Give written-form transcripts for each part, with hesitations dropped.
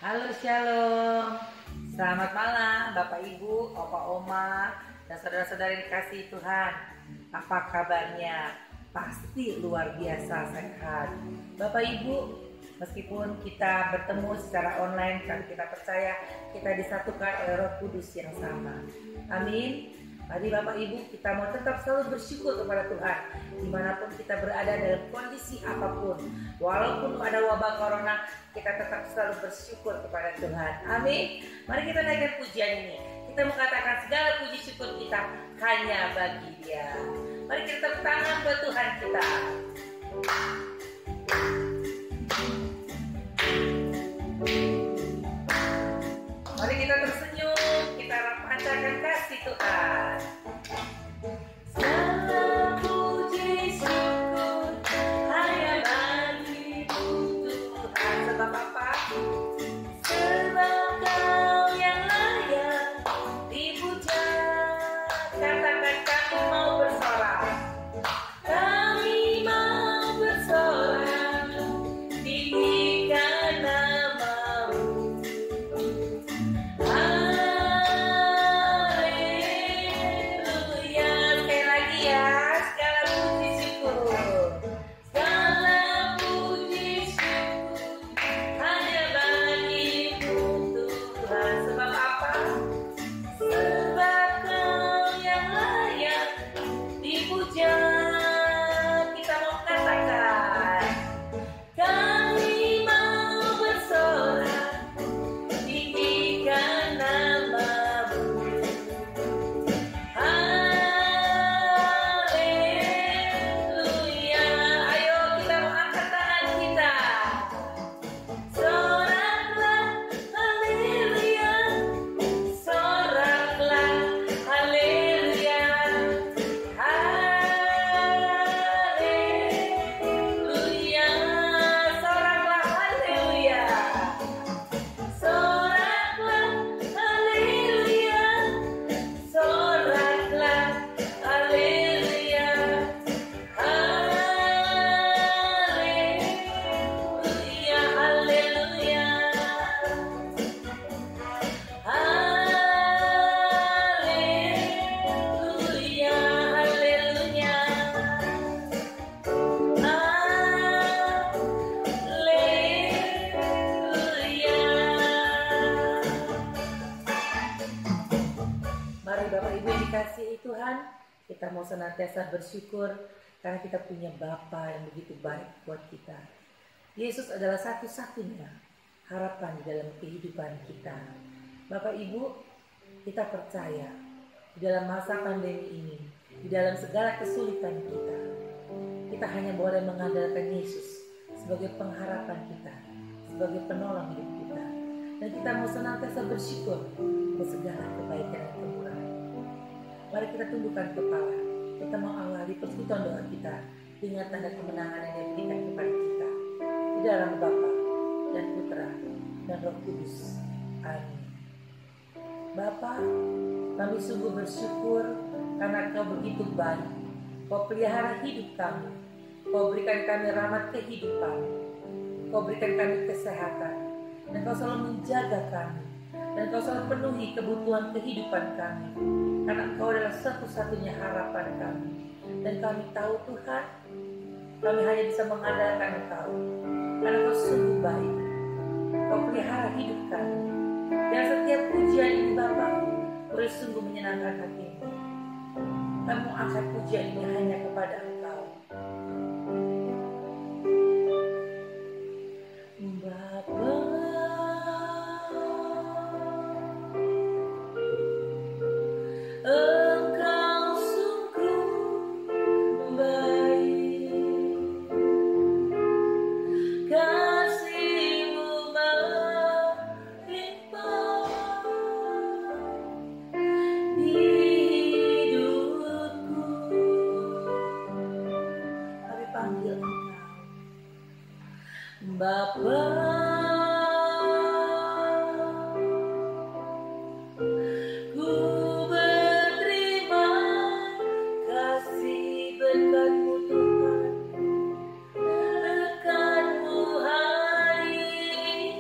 Halo Shalom, selamat malam Bapak Ibu, Opa Oma, dan saudara-saudara yang dikasihi Tuhan. Apa kabarnya? Pasti luar biasa sehat. Bapak Ibu, meskipun kita bertemu secara online, tapi kita percaya kita disatukan oleh Roh Kudus yang sama. Amin. Mari Bapak Ibu, kita mau tetap selalu bersyukur kepada Tuhan dimanapun kita berada dalam kondisi apapun. Walaupun ada wabah corona, kita tetap selalu bersyukur kepada Tuhan. Amin. Mari kita naikkan pujian ini. Kita mengatakan segala puji syukur kita hanya bagi Dia. Mari kita tepuk tangan buat Tuhan kita. Mari kita tersenyum, kita pancarkan kasih Tuhan. Segala puji syukur hanya bagi-Mu Tuhan. Sebab apa? Sebab Kau yang layak dipuja. Katakan kami mau bersorak. Kami mau bersorak, tinggikan nama-Mu. Haleluya. Sekali lagi ya, segala puji syukur. Segala puji syukur hanya bagi-Mu Tuhan. Sebab apa? Sebab Kau yang layak dipuja. Kita mau katakan, kami mau bersorak, tinggikan nama-Mu. Haleluya. Ayo kita mau angkat tangan kita. Soraklah, haleluya. Soraklah, haleluya. Haleluya. Soraklah, haleluya. Soraklah, haleluya. Soraklah, haleluya. Haleluya, haleluya. Haleluya, haleluya. Mari Bapak Ibu yang dikasihi Tuhan, kita mau senantiasa bersyukur karena kita punya Bapa yang begitu baik buat kita. Yesus adalah satu-satunya harapan di dalam kehidupan kita. Bapak Ibu, kita percaya di dalam masa pandemi ini, di dalam segala kesulitan kita hanya boleh mengandalkan Yesus sebagai pengharapan kita, sebagai penolong hidup kita. Dan kita mau senantiasa bersyukur untuk segala kebaikan dan kemurahan. Mari kita tundukkan kepala. Kita mau awali persekutuan doa kita dengan tanda kemenangan yang diberikan kepada kita di dalam Bapa dan Putra dan Roh Kudus. Amin. Bapa, kami sungguh bersyukur karena Kau begitu baik. Kau pelihara hidup kami. Kau berikan kami rahmat kehidupan. Kau berikan kami kesehatan. Dan Kau selalu menjaga kami. Dan Kau selalu penuhi kebutuhan kehidupan kami. Karena Engkau adalah satu-satunya harapan kami. Dan kami tahu Tuhan, kami hanya bisa mengandalkan Engkau. Karena Kau sungguh baik. Kau pelihara hidup kami. Dan setiap pujian ini Bapa boleh sungguh menyenangkan hatimu. Kami angkat pujian ini hanya kepada Engkau. Bapa, Engkau sungguh baik, kasih-Mu melimpah di hidupku. Kami panggil Engkau, Bapa. Ku berterima kasih berkat-Mu Tuhan, berkat-Mu hari ini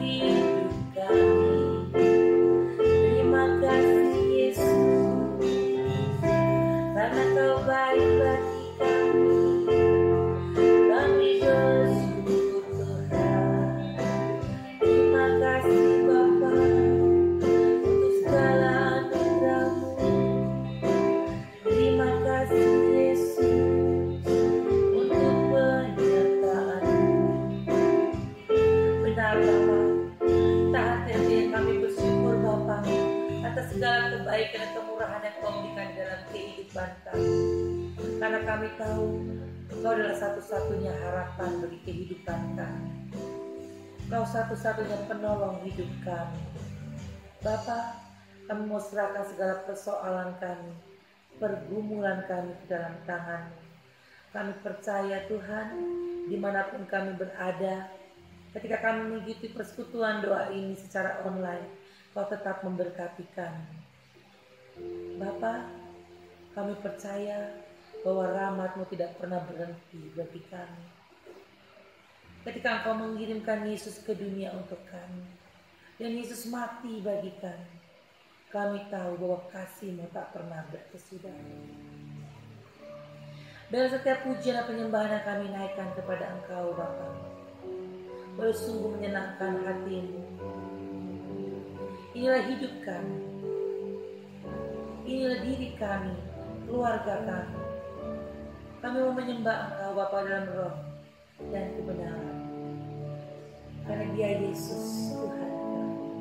hidup kami. Terima kasih Yesus, karena Kau baik bagi kami. Kami bersyukur Tuhan. Terima kasih Bapa untuk segala anugerah-Mu. Terima kasih Yesus untuk penyertaan-Mu. Benar Bapa, tak henti kami bersyukur Bapa atas segala kebaikan dan kemurahan yang Kau berikan dalam kehidupan kami. Karena kami tahu Kau adalah satu-satunya harapan bagi kehidupan kami. Kau satu-satunya penolong hidup kami. Bapa, kami mau serahkan segala persoalan kami, pergumulan kami ke dalam tangan-Mu. Kami percaya Tuhan, dimanapun kami berada, ketika kami mengikuti persekutuan doa ini secara online, Kau tetap memberkati kami. Bapa, kami percaya bahwa rahmat-Mu tidak pernah berhenti bagi kami. Ketika Engkau mengirimkan Yesus ke dunia untuk kami, dan Yesus mati bagi kami tahu bahwa kasih-Mu tak pernah berkesudahan. Biar setiap pujian dan penyembahan yang kami naikkan kepada Engkau Bapa, boleh sungguh menyenangkan hati-Mu. Inilah hidup kami, inilah diri kami, keluarga kami. Kami mau menyembah Engkau Bapa dalam roh dan kebenaran, karena Dia Yesus Tuhan kami.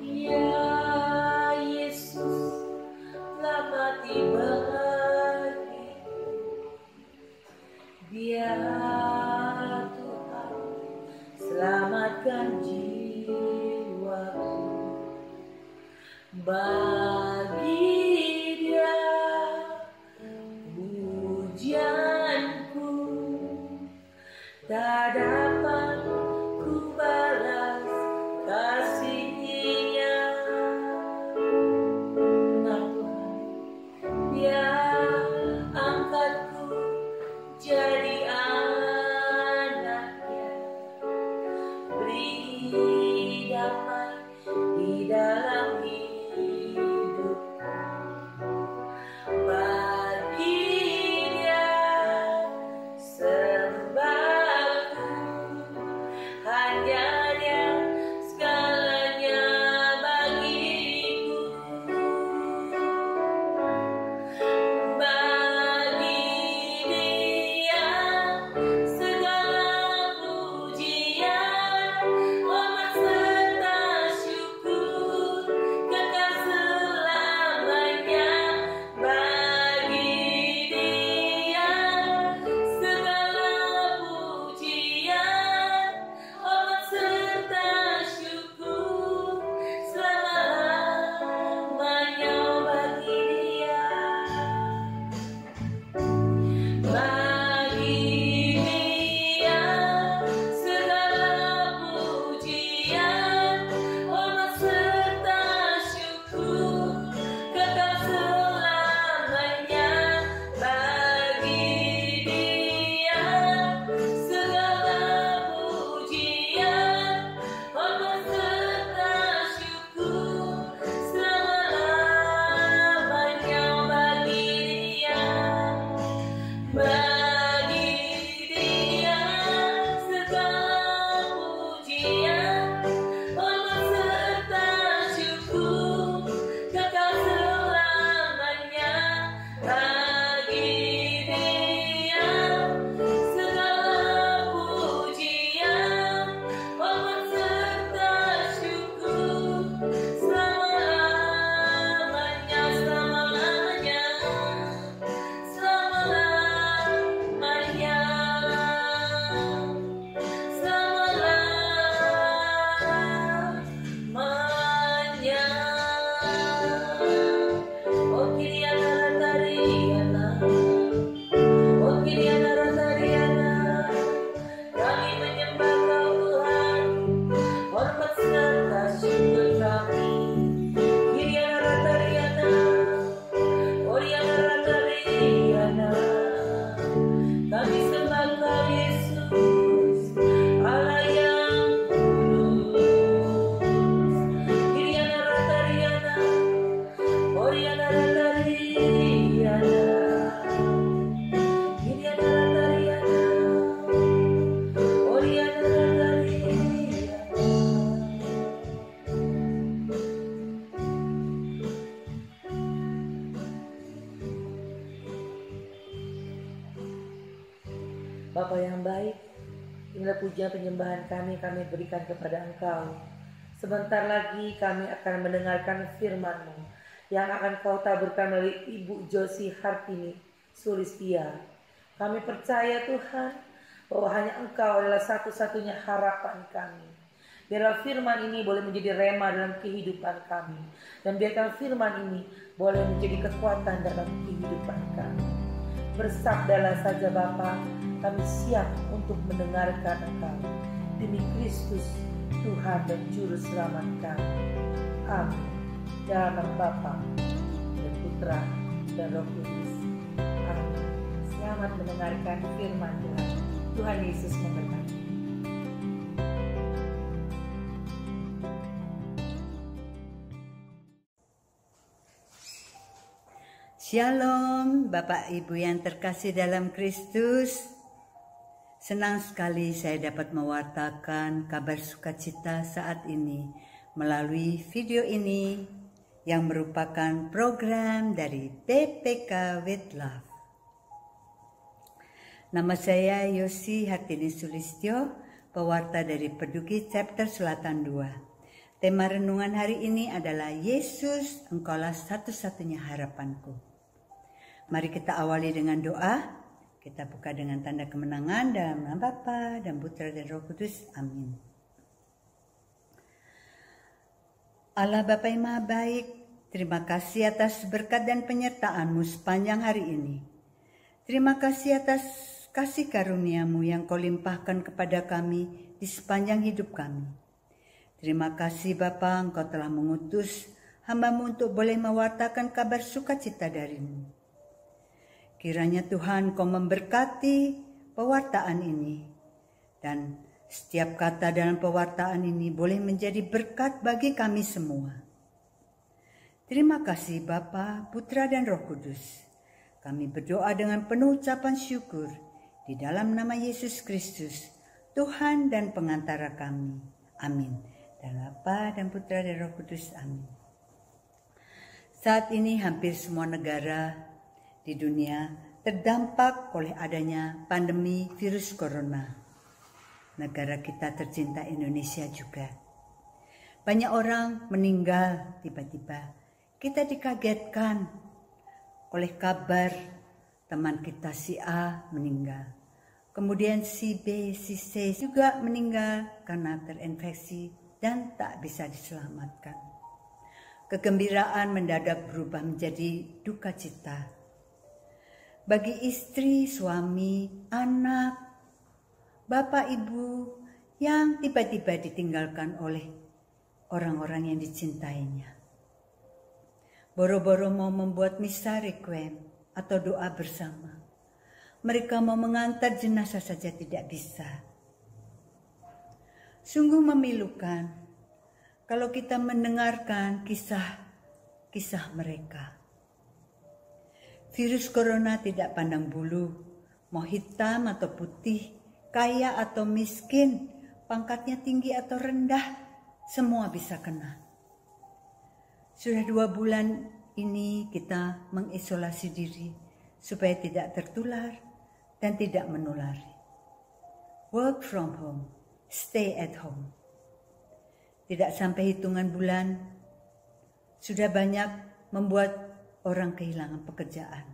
Ya Yesus telah mati bagi, Dia Tuhan selamatkan jiwaku. Bagi Dia pujianku tak dapat ku balas kasih-Nya. Benar Tuhan, Dia angkatku jadi anak-Nya, beri damai di dalam hidup. Bagi Dia sembahku, hanya Dia segalanya bagiku. Bagi Dia segala pujian, hormat serta Bapa yang baik, inilah pujian penyembahan kami berikan kepada Engkau. Sebentar lagi kami akan mendengarkan firman-Mu yang akan Kau taburkan melalui Ibu Josie Hartini Sulistia. Kami percaya Tuhan bahwa hanya Engkau adalah satu-satunya harapan kami. Biarlah firman ini boleh menjadi rema dalam kehidupan kami, dan biarkan firman ini boleh menjadi kekuatan dalam kehidupan kami. Bersabdalah saja Bapa, kami siap untuk mendengarkan Engkau. Demi Kristus, Tuhan dan Juru Selamat kami. Amin. Dalam nama Bapa dan Putra dan Roh Kudus. Amin. Selamat mendengarkan firman Tuhan. Tuhan Yesus memberkati. Shalom Bapak Ibu yang terkasih dalam Kristus. Senang sekali saya dapat mewartakan kabar sukacita saat ini melalui video ini yang merupakan program dari PPK With Love. Nama saya Yosi Hartini Sulistyo, pewarta dari Peduki Chapter Selatan 2. Tema renungan hari ini adalah Yesus, Engkaulah satu-satunya harapanku. Mari kita awali dengan doa. Kita buka dengan tanda kemenangan dalam nama Bapa dan Putra dan Roh Kudus. Amin. Allah Bapa yang Maha Baik, terima kasih atas berkat dan penyertaan-Mu sepanjang hari ini. Terima kasih atas kasih karunia-Mu yang Kau limpahkan kepada kami di sepanjang hidup kami. Terima kasih Bapa, Engkau telah mengutus hamba-Mu untuk boleh mewartakan kabar sukacita dari-Mu. Kiranya Tuhan Kau memberkati pewartaan ini, dan setiap kata dalam pewartaan ini boleh menjadi berkat bagi kami semua. Terima kasih Bapa, Putra dan Roh Kudus. Kami berdoa dengan penuh ucapan syukur di dalam nama Yesus Kristus, Tuhan dan pengantara kami. Amin. Dalam Bapa dan Putra dan Roh Kudus. Amin. Saat ini hampir semua negara di dunia terdampak oleh adanya pandemi virus corona. Negara kita tercinta Indonesia juga. Banyak orang meninggal tiba-tiba. Kita dikagetkan oleh kabar teman kita si A meninggal. Kemudian si B, si C juga meninggal karena terinfeksi dan tak bisa diselamatkan. Kegembiraan mendadak berubah menjadi duka cita. Bagi istri, suami, anak, bapak, ibu yang tiba-tiba ditinggalkan oleh orang-orang yang dicintainya. Boro-boro mau membuat misa requiem atau doa bersama. Mereka mau mengantar jenazah saja tidak bisa. Sungguh memilukan kalau kita mendengarkan kisah mereka. Virus corona tidak pandang bulu, mau hitam atau putih, kaya atau miskin, pangkatnya tinggi atau rendah, semua bisa kena. Sudah 2 bulan ini kita mengisolasi diri supaya tidak tertular dan tidak menulari. Work from home, stay at home. Tidak sampai hitungan bulan, sudah banyak membuat orang kehilangan pekerjaan.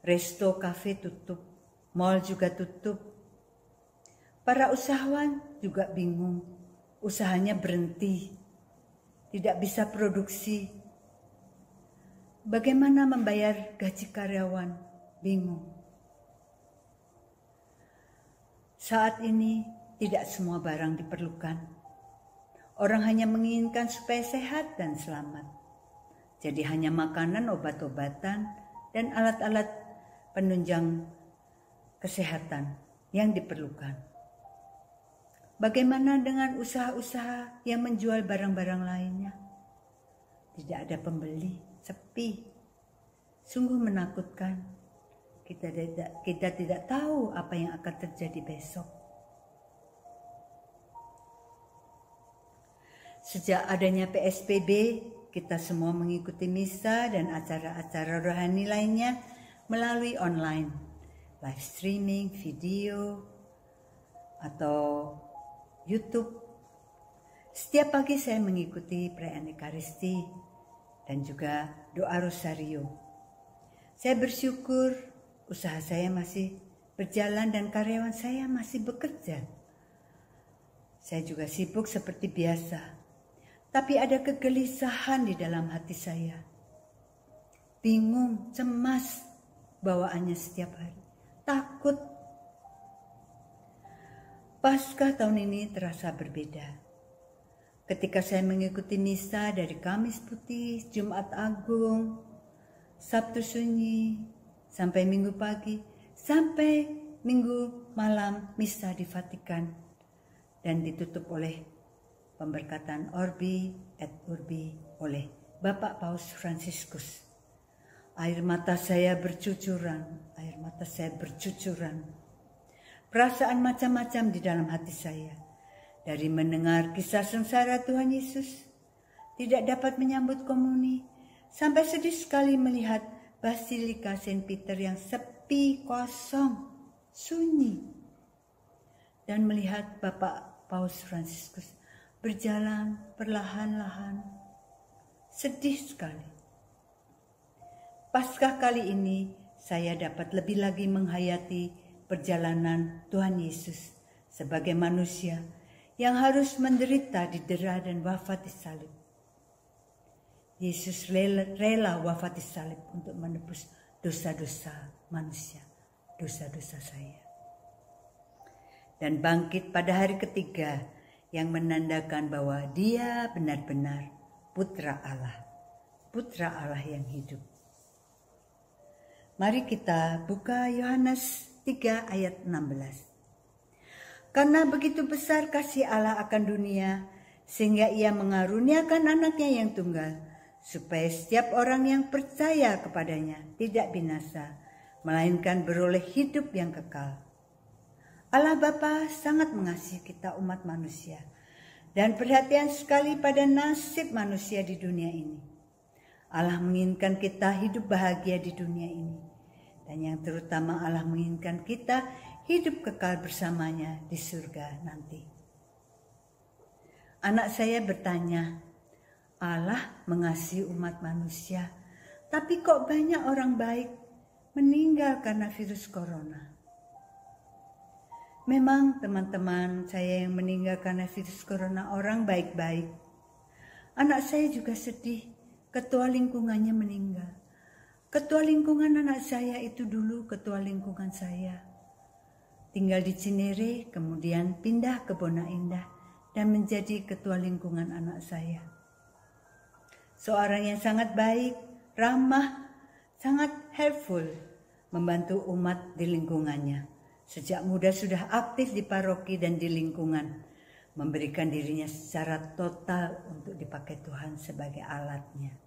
Resto, kafe tutup, mal juga tutup. Para usahawan juga bingung, usahanya berhenti, tidak bisa produksi. Bagaimana membayar gaji karyawan? Bingung. Saat ini tidak semua barang diperlukan. Orang hanya menginginkan supaya sehat dan selamat. Jadi hanya makanan, obat-obatan, dan alat-alat penunjang kesehatan yang diperlukan. Bagaimana dengan usaha-usaha yang menjual barang-barang lainnya? Tidak ada pembeli, sepi. Sungguh menakutkan. Kita tidak tahu apa yang akan terjadi besok. Sejak adanya PSBB, kita semua mengikuti misa dan acara-acara rohani lainnya melalui online. live streaming, video, atau YouTube. Setiap pagi saya mengikuti perayaan Ekaristi dan juga doa Rosario. Saya bersyukur usaha saya masih berjalan dan karyawan saya masih bekerja. Saya juga sibuk seperti biasa, tapi ada kegelisahan di dalam hati saya. Bingung, cemas bawaannya setiap hari, takut. Paskah tahun ini terasa berbeda. Ketika saya mengikuti misa dari Kamis Putih, Jumat Agung, Sabtu Sunyi, sampai Minggu pagi, sampai Minggu malam misa di Vatikan, dan ditutup oleh pemberkatan Orbi et Urbi oleh Bapak Paus Fransiskus. Air mata saya bercucuran. Perasaan macam-macam di dalam hati saya. Dari mendengar kisah sengsara Tuhan Yesus, tidak dapat menyambut komuni, sampai sedih sekali melihat Basilika Saint Peter yang sepi, kosong, sunyi. Dan melihat Bapak Paus Fransiskus berjalan perlahan-lahan. Sedih sekali. Paskah kali ini saya dapat lebih lagi menghayati perjalanan Tuhan Yesus sebagai manusia yang harus menderita, didera dan wafat di salib. Yesus rela wafat di salib untuk menebus dosa-dosa manusia, dosa-dosa saya. Dan bangkit pada hari ketiga yang menandakan bahwa Dia benar-benar Putra Allah yang hidup. Mari kita buka Yohanes 3 ayat 16. Karena begitu besar kasih Allah akan dunia, sehingga Ia mengaruniakan anaknya yang tunggal, supaya setiap orang yang percaya kepadanya tidak binasa, melainkan beroleh hidup yang kekal. Allah Bapa sangat mengasihi kita umat manusia, dan perhatian sekali pada nasib manusia di dunia ini. Allah menginginkan kita hidup bahagia di dunia ini. Dan yang terutama Allah menginginkan kita hidup kekal bersamanya di surga nanti. Anak saya bertanya, Allah mengasihi umat manusia, tapi kok banyak orang baik meninggal karena virus corona? Memang teman-teman saya yang meninggal karena virus corona orang baik-baik. Anak saya juga sedih. Ketua lingkungannya meninggal. Ketua lingkungan anak saya itu dulu ketua lingkungan saya. Tinggal di Cinere, kemudian pindah ke Bona Indah dan menjadi ketua lingkungan anak saya. Seorang yang sangat baik, ramah, sangat helpful, membantu umat di lingkungannya. Sejak muda sudah aktif di paroki dan di lingkungan, memberikan dirinya secara total untuk dipakai Tuhan sebagai alatnya.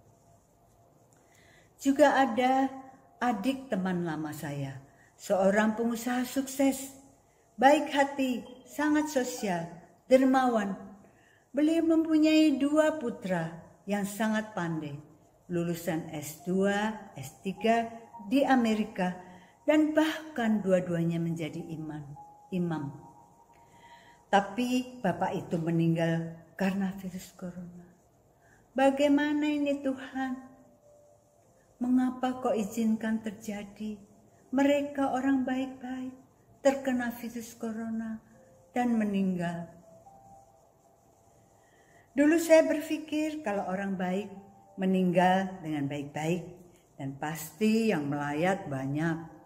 Juga ada adik teman lama saya, seorang pengusaha sukses, baik hati, sangat sosial, dermawan. Beliau mempunyai 2 putra yang sangat pandai, lulusan S2, S3 di Amerika, dan bahkan dua-duanya menjadi imam. Tapi bapak itu meninggal karena virus corona. Bagaimana ini Tuhan? Mengapa kau izinkan terjadi? Mereka orang baik-baik terkena virus corona dan meninggal. Dulu saya berpikir kalau orang baik meninggal dengan baik-baik dan pasti yang melayat banyak.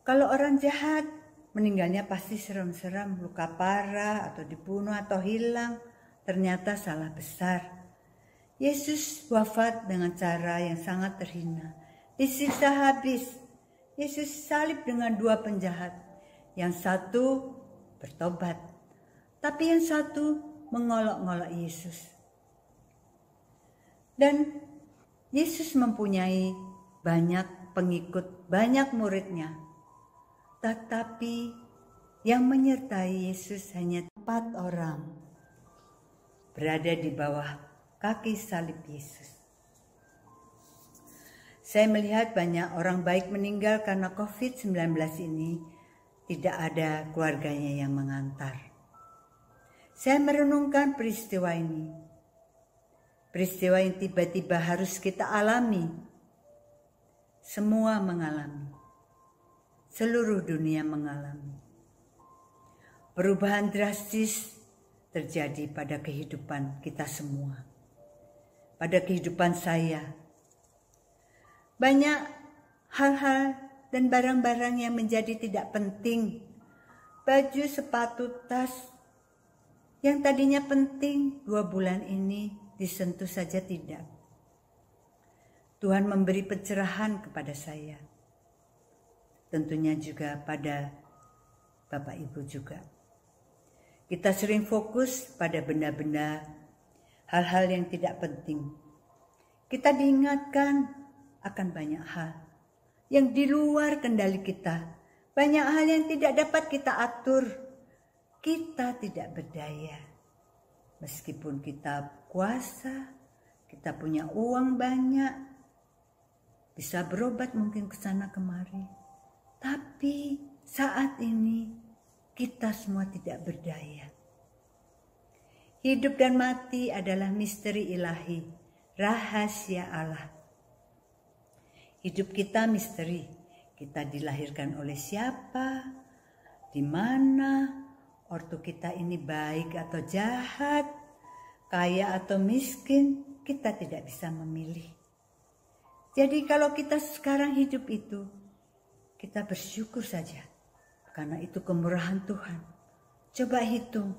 Kalau orang jahat meninggalnya pasti serem-serem, luka parah atau dibunuh atau hilang. Ternyata salah besar. Yesus wafat dengan cara yang sangat terhina. Disiksa habis. Yesus salib dengan 2 penjahat. Yang satu bertobat. Tapi yang satu mengolok-ngolok Yesus. Dan Yesus mempunyai banyak pengikut, banyak muridnya. Tetapi yang menyertai Yesus hanya 4 orang. Berada di bawah kaki salib Yesus. Saya melihat banyak orang baik meninggal karena COVID-19 ini, tidak ada keluarganya yang mengantar. Saya merenungkan peristiwa ini. Peristiwa yang tiba-tiba harus kita alami. Semua mengalami. Seluruh dunia mengalami. Perubahan drastis terjadi pada kehidupan kita semua. Pada kehidupan saya. Banyak hal-hal dan barang-barang yang menjadi tidak penting. Baju, sepatu, tas yang tadinya penting 2 bulan ini disentuh saja tidak. Tuhan memberi pencerahan kepada saya. Tentunya juga pada Bapak Ibu juga. Kita sering fokus pada benda-benda, hal-hal yang tidak penting. Kita diingatkan akan banyak hal yang di luar kendali kita. Banyak hal yang tidak dapat kita atur. Kita tidak berdaya. Meskipun kita kuasa, kita punya uang banyak, bisa berobat mungkin ke sana kemari. Tapi saat ini kita semua tidak berdaya. Hidup dan mati adalah misteri ilahi, rahasia Allah. Hidup kita misteri. Kita dilahirkan oleh siapa, di mana, ortu kita ini baik atau jahat, kaya atau miskin, kita tidak bisa memilih. Jadi kalau kita sekarang hidup itu, kita bersyukur saja. Karena itu kemurahan Tuhan. Coba hitung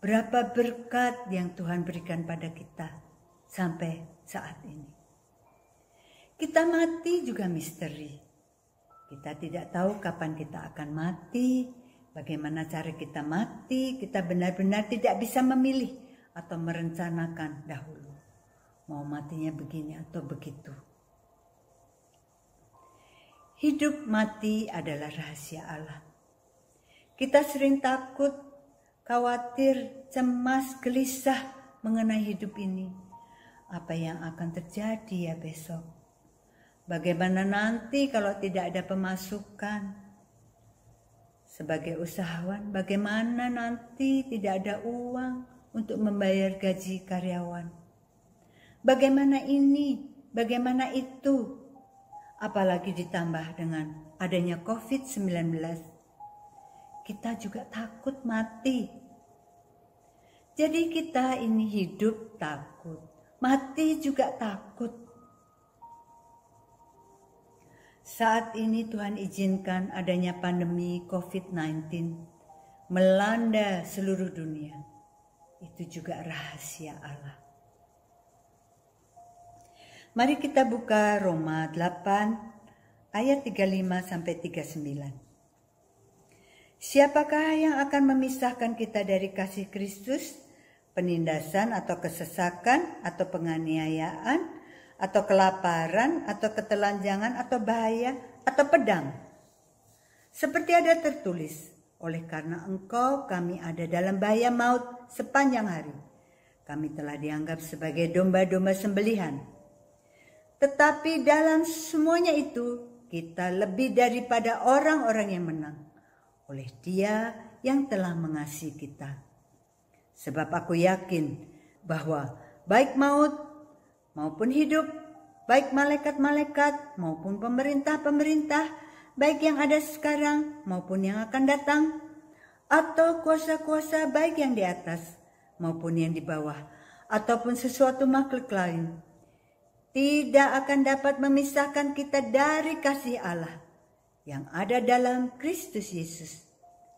berapa berkat yang Tuhan berikan pada kita sampai saat ini. Kita mati juga misteri. Kita tidak tahu kapan kita akan mati, bagaimana cara kita mati. Kita benar-benar tidak bisa memilih atau merencanakan dahulu. Mau matinya begini atau begitu. Hidup mati adalah rahasia Allah. Kita sering takut, khawatir, cemas, gelisah mengenai hidup ini. Apa yang akan terjadi ya besok? Bagaimana nanti kalau tidak ada pemasukan? Sebagai usahawan, bagaimana nanti tidak ada uang untuk membayar gaji karyawan? Bagaimana ini? Bagaimana itu? Apalagi ditambah dengan adanya COVID-19. Kita juga takut mati. Jadi kita ini hidup takut, mati juga takut. Saat ini Tuhan izinkan adanya pandemi COVID-19 melanda seluruh dunia. Itu juga rahasia Allah. Mari kita buka Roma 8 ayat 35 sampai 39. Siapakah yang akan memisahkan kita dari kasih Kristus? Penindasan atau kesesakan atau penganiayaan? Atau kelaparan, atau ketelanjangan, atau bahaya, atau pedang. Seperti ada tertulis, oleh karena engkau kami ada dalam bahaya maut sepanjang hari. Kami telah dianggap sebagai domba-domba sembelihan. Tetapi dalam semuanya itu, kita lebih daripada orang-orang yang menang. Oleh Dia yang telah mengasihi kita. Sebab aku yakin bahwa baik maut maupun hidup, baik malaikat-malaikat maupun pemerintah-pemerintah, baik yang ada sekarang maupun yang akan datang, atau kuasa-kuasa baik yang di atas maupun yang di bawah, ataupun sesuatu makhluk lain, tidak akan dapat memisahkan kita dari kasih Allah yang ada dalam Kristus Yesus,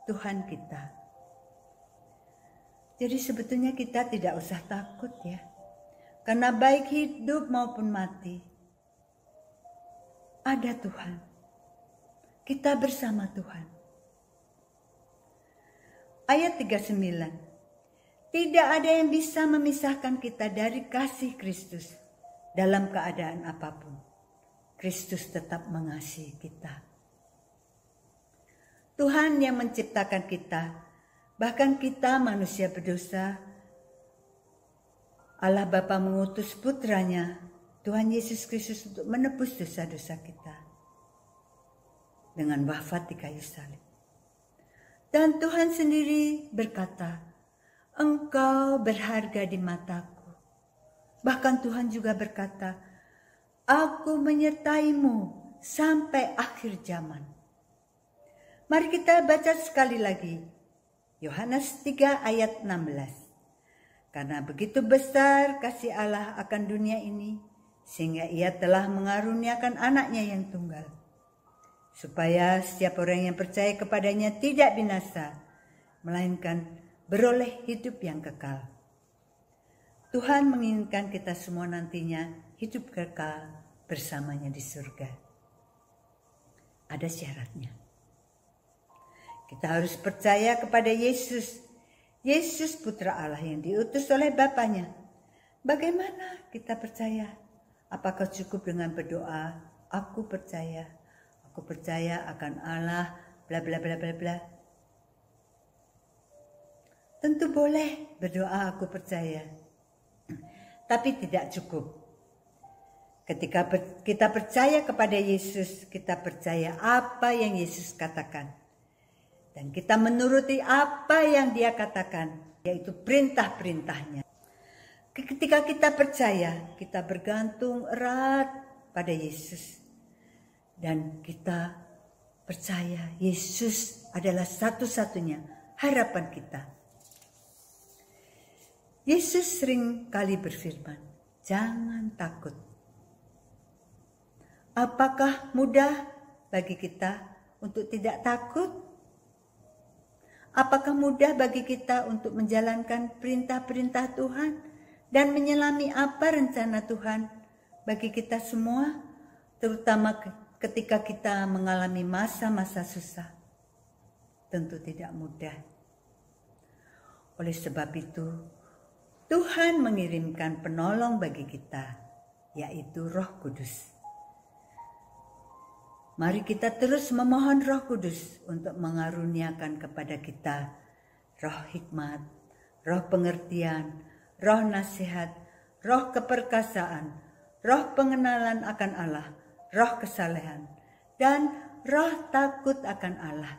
Tuhan kita. Jadi sebetulnya kita tidak usah takut ya. Karena baik hidup maupun mati, ada Tuhan. Kita bersama Tuhan. Ayat 39. Tidak ada yang bisa memisahkan kita dari kasih Kristus dalam keadaan apapun. Kristus tetap mengasihi kita. Tuhan yang menciptakan kita, bahkan kita manusia berdosa, Allah Bapa mengutus putranya Tuhan Yesus Kristus untuk menebus dosa-dosa kita dengan wafat di kayu salib. Dan Tuhan sendiri berkata, Engkau berharga di mataku. Bahkan Tuhan juga berkata, Aku menyertaimu sampai akhir zaman. Mari kita baca sekali lagi. Yohanes 3 ayat 16. Karena begitu besar kasih Allah akan dunia ini, sehingga Ia telah mengaruniakan anaknya yang tunggal, supaya setiap orang yang percaya kepadanya tidak binasa, melainkan beroleh hidup yang kekal. Tuhan menginginkan kita semua nantinya hidup kekal bersamanya di surga. Ada syaratnya. Kita harus percaya kepada Yesus. Yesus Putra Allah yang diutus oleh Bapanya. Bagaimana kita percaya? Apakah cukup dengan berdoa, aku percaya akan Allah, bla bla bla bla bla. Tentu boleh berdoa aku percaya, tapi tidak cukup. Ketika kita percaya kepada Yesus, kita percaya apa yang Yesus katakan. Dan kita menuruti apa yang Dia katakan, yaitu perintah-perintahnya. Ketika kita percaya, kita bergantung erat pada Yesus. Dan kita percaya Yesus adalah satu-satunya harapan kita. Yesus sering kali berfirman, jangan takut. Apakah mudah bagi kita untuk tidak takut? Apakah mudah bagi kita untuk menjalankan perintah-perintah Tuhan dan menyelami apa rencana Tuhan bagi kita semua, terutama ketika kita mengalami masa-masa susah? Tentu tidak mudah. Oleh sebab itu, Tuhan mengirimkan penolong bagi kita, yaitu Roh Kudus. Mari kita terus memohon Roh Kudus untuk mengaruniakan kepada kita roh hikmat, roh pengertian, roh nasihat, roh keperkasaan, roh pengenalan akan Allah, roh kesalehan, dan roh takut akan Allah,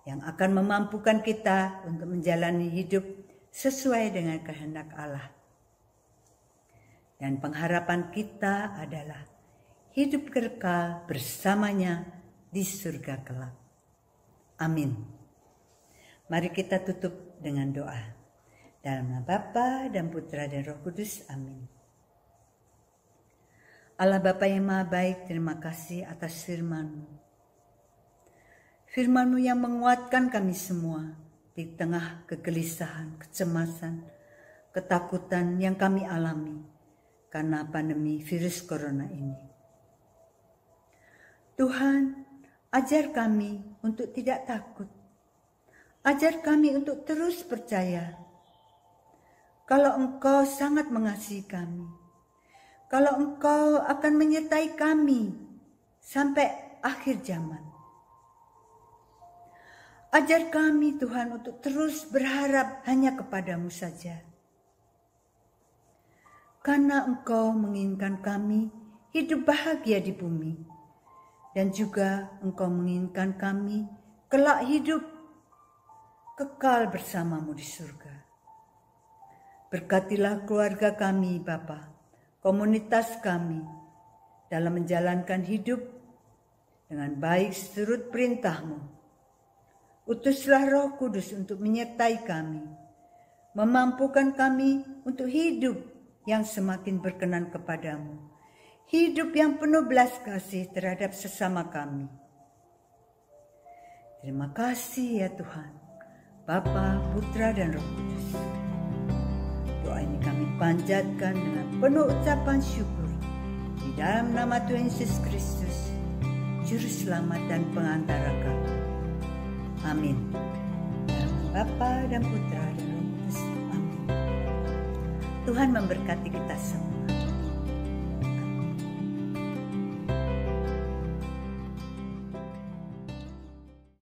yang akan memampukan kita untuk menjalani hidup sesuai dengan kehendak Allah. Dan pengharapan kita adalah hidup kekal bersamanya di surga kelak. Amin. Mari kita tutup dengan doa. Dalam nama Bapa dan Putra dan Roh Kudus. Amin. Allah Bapa yang Maha Baik, terima kasih atas firman-Mu. Firman-Mu yang menguatkan kami semua di tengah kegelisahan, kecemasan, ketakutan yang kami alami karena pandemi virus corona ini. Tuhan, ajar kami untuk tidak takut. Ajar kami untuk terus percaya kalau Engkau sangat mengasihi kami. Kalau Engkau akan menyertai kami sampai akhir zaman. Ajar kami Tuhan untuk terus berharap hanya kepada-Mu saja. Karena Engkau menginginkan kami hidup bahagia di bumi. Dan juga Engkau menginginkan kami kelak hidup kekal bersama-Mu di surga. Berkatilah keluarga kami Bapa, komunitas kami dalam menjalankan hidup dengan baik seturut perintah-Mu. Utuslah Roh Kudus untuk menyertai kami, memampukan kami untuk hidup yang semakin berkenan kepada-Mu. Hidup yang penuh belas kasih terhadap sesama kami. Terima kasih ya Tuhan, Bapa, Putra dan Roh Kudus. Doa ini kami panjatkan dengan penuh ucapan syukur di dalam nama Tuhan Yesus Kristus, Juru Selamat dan Pengantara kami. Amin. Dalam nama Bapa dan Putra dan Roh Kudus. Amin. Tuhan memberkati kita semua.